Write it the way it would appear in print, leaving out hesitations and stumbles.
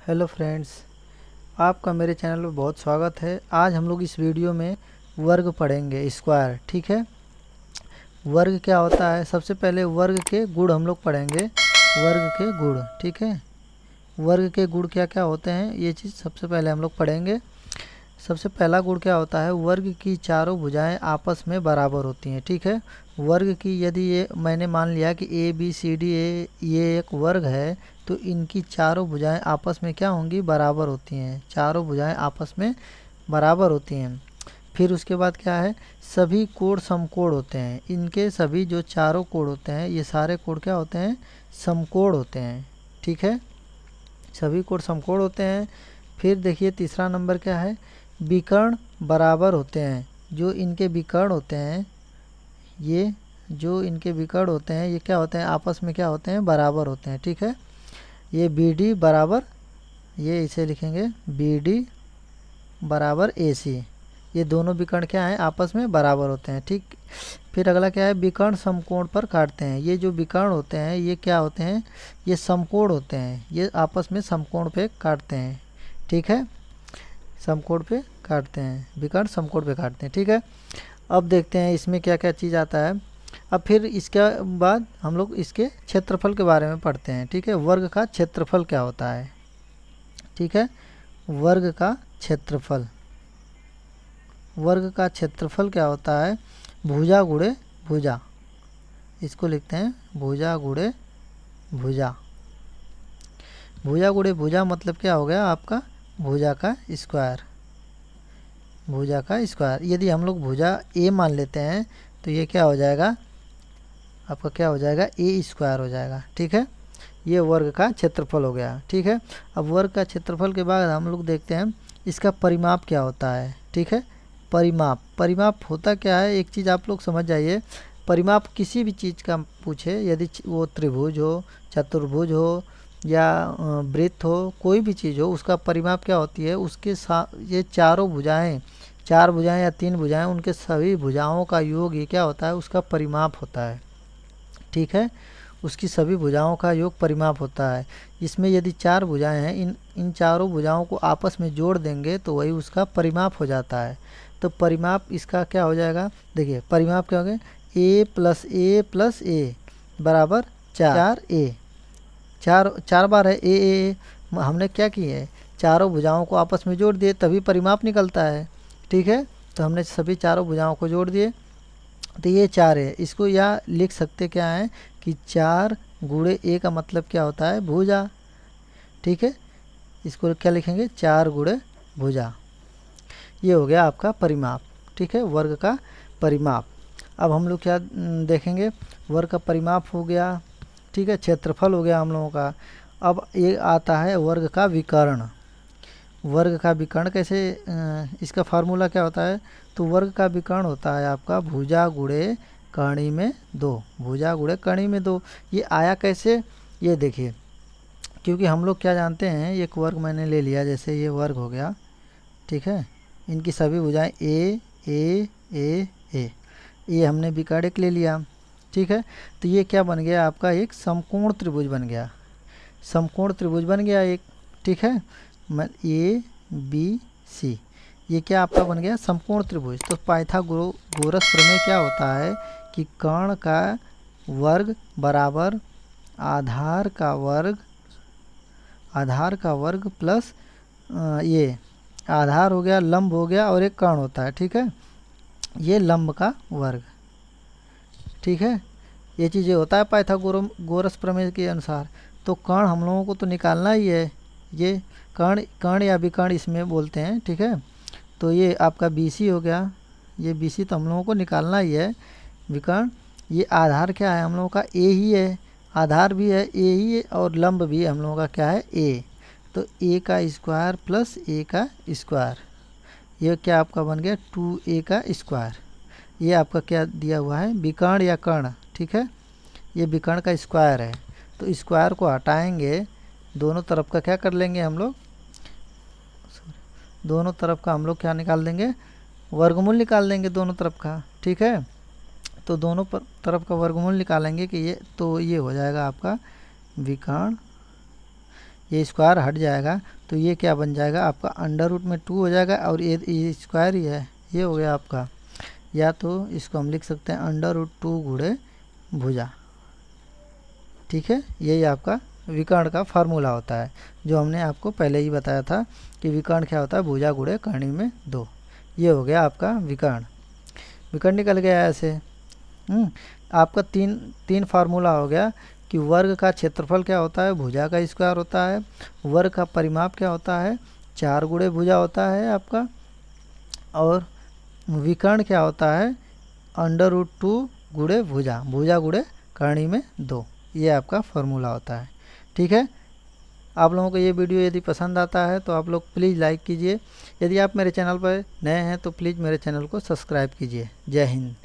Hello friends, आपका मेरे channel पर बहुत स्वागत है। आज हम लोग इस वीडियो में वर्ग पढ़ेंगे, स्क्वायर। ठीक है, वर्ग क्या होता है, सबसे पहले वर्ग के गुण हम लोग पढ़ेंगे। वर्ग के गुण, ठीक है, वर्ग के गुण क्या क्या होते हैं ये चीज़ सबसे पहले हम लोग पढ़ेंगे। सबसे पहला गुण क्या होता है, वर्ग की चारों भुजाएं आपस में बराबर होती हैं। ठीक है, वर्ग की यदि ये मैंने मान लिया कि A B C D A ये एक वर्ग है, तो इनकी चारों भुजाएं आपस में क्या होंगी, बराबर होती हैं। चारों भुजाएं आपस में बराबर होती हैं। फिर उसके बाद क्या है, सभी कोण समकोण होते हैं। इनके सभी जो चारों कोण होते हैं, ये सारे कोण क्या होते हैं, समकोण होते हैं। ठीक है, सभी कोण समकोण होते हैं। फिर देखिए तीसरा नंबर क्या है, विकर्ण बराबर होते हैं। जो इनके विकर्ण होते हैं, ये जो इनके विकर्ण होते हैं ये क्या होते हैं, आपस में क्या होते हैं, बराबर होते हैं। ठीक है, ये बी डी बराबर, ये इसे लिखेंगे बी डी बराबर ए सी, ये दोनों विकर्ण क्या हैं, आपस में बराबर होते हैं। ठीक, फिर अगला क्या है, विकर्ण समकोण पर काटते हैं। ये जो विकर्ण होते हैं ये क्या होते हैं, ये समकोण होते हैं, ये आपस में समकोण पे काटते हैं। ठीक है, समकोण पे काटते हैं, विकर्ण समकोण पे काटते हैं। ठीक है, अब देखते हैं इसमें क्या क्या चीज़ आता है। अब फिर इसके बाद हम लोग इसके क्षेत्रफल के बारे में पढ़ते हैं। ठीक है, वर्ग का क्षेत्रफल क्या होता है। ठीक है, वर्ग का क्षेत्रफल, वर्ग का क्षेत्रफल क्या होता है, भुजा गुणे भुजा, इसको लिखते हैं भुजा गुणे भुजा। भुजा गुणे भुजा मतलब क्या हो गया आपका, भुजा का स्क्वायर, भुजा का स्क्वायर। यदि हम लोग भुजा ए मान लेते हैं तो ये क्या हो जाएगा, आपका क्या हो जाएगा, ए स्क्वायर हो जाएगा। ठीक है, ये वर्ग का क्षेत्रफल हो गया। ठीक है, अब वर्ग का क्षेत्रफल के बाद हम लोग देखते हैं इसका परिमाप क्या होता है। ठीक है, परिमाप, परिमाप होता क्या है, एक चीज़ आप लोग समझ जाइए। परिमाप किसी भी चीज़ का पूछे, यदि वो त्रिभुज हो, चतुर्भुज हो या वृत्त हो, कोई भी चीज़ हो, उसका परिमाप क्या होती है, उसके साथ ये चारों भुजाएं, चार भुजाएं या तीन भुजाएं, उनके सभी भुजाओं का योग ये क्या होता है, उसका परिमाप होता है। ठीक है, उसकी सभी भुजाओं का योग परिमाप होता है। इसमें यदि चार भुजाएं हैं, इन चारों भुजाओं को आपस में जोड़ देंगे तो वही उसका परिमाप हो जाता है। तो परिमाप इसका क्या हो जाएगा, देखिए परिमाप क्या हो गया, ए प्लस ए बराबर चार ए, चार बार है ए। हमने क्या किया है, चारों भुजाओं को आपस में जोड़ दिए तभी परिमाप निकलता है। ठीक है, तो हमने सभी चारों भुजाओं को जोड़ दिए तो ये चार है। इसको या लिख सकते क्या है कि चार गुणे ए का मतलब क्या होता है, भुजा। ठीक है, इसको क्या लिखेंगे, चार गुणे भुजा। ये हो गया आपका परिमाप। ठीक है, वर्ग का परिमाप। अब हम लोग क्या देखेंगे, वर्ग का परिमाप हो गया। ठीक है, क्षेत्रफल हो गया हम लोगों का। अब ये आता है वर्ग का विकर्ण। वर्ग का विकर्ण कैसे, इसका फार्मूला क्या होता है, तो वर्ग का विकर्ण होता है आपका भुजा गुणे कर्ण में दो, भुजा गुणे कर्ण में दो। ये आया कैसे, ये देखिए, क्योंकि हम लोग क्या जानते हैं, एक वर्ग मैंने ले लिया, जैसे ये वर्ग हो गया। ठीक है, इनकी सभी भुजाएं ए ए ए ए, ये हमने विकर्ण एक ले लिया। ठीक है, तो ये क्या बन गया आपका, एक समकोण त्रिभुज बन गया, समकोण त्रिभुज बन गया एक। ठीक है, ए बी सी, ये क्या आपका बन गया, समकोण त्रिभुज। तो पाइथागोरस प्रमेय क्या होता है कि कर्ण का वर्ग बराबर आधार का वर्ग, आधार का वर्ग प्लस ये आधार हो गया, लंब हो गया, और एक कर्ण होता है। ठीक है, ये लंब का वर्ग। ठीक है, ये चीज़ें होता है पाइथागोरस प्रमेय के अनुसार। तो कर्ण हम लोगों को तो निकालना ही है, ये कर्ण या विकर्ण इसमें बोलते हैं। ठीक है, तो ये आपका BC हो गया, ये BC तो हम लोगों को निकालना ही है, विकर्ण। ये आधार क्या है हम लोगों का, ए ही है, आधार भी है ए ही है, और लंब भी हम लोगों का क्या है, ए। तो ए का स्क्वायर प्लस ए का स्क्वायर, ये क्या आपका बन गया 2a का स्क्वायर। ये आपका क्या दिया हुआ है, विकर्ण या कर्ण। ठीक है, ये विकर्ण का स्क्वायर है। तो स्क्वायर को हटाएंगे, दोनों तरफ का क्या कर लेंगे हम लोग, दोनों तरफ का हम लोग क्या निकाल देंगे, वर्गमूल निकाल देंगे दोनों तरफ का। ठीक है, तो दोनों तरफ का वर्गमूल निकालेंगे कि ये, तो ये हो जाएगा आपका विकर्ण, ये स्क्वायर हट जाएगा तो ये क्या बन जाएगा आपका अंडर रूट में 2 हो जाएगा, और ये स्क्वायर ही है, ये हो गया आपका। या तो इसको हम लिख सकते हैं अंडर रूट 2 गुणे भुजा। ठीक है, यही आपका विकर्ण का फार्मूला होता है, जो हमने आपको पहले ही बताया था कि विकर्ण क्या होता है, भुजा गुणे कर्णी में 2। ये हो गया आपका विकर्ण। विकर्ण निकल गया ऐसे। आपका तीन फार्मूला हो गया कि वर्ग का क्षेत्रफल क्या होता है, भुजा का स्क्वायर होता है। वर्ग का परिमाप क्या होता है, 4 गुणे भुजा होता है आपका। और विकर्ण क्या होता है, अंडर रूट 2 गुणे भुजा, भुजा गुणे कर्णी में 2। ये आपका फार्मूला होता है। ठीक है, आप लोगों को ये वीडियो यदि पसंद आता है तो आप लोग प्लीज़ लाइक कीजिए। यदि आप मेरे चैनल पर नए हैं तो प्लीज़ मेरे चैनल को सब्सक्राइब कीजिए। जय हिंद।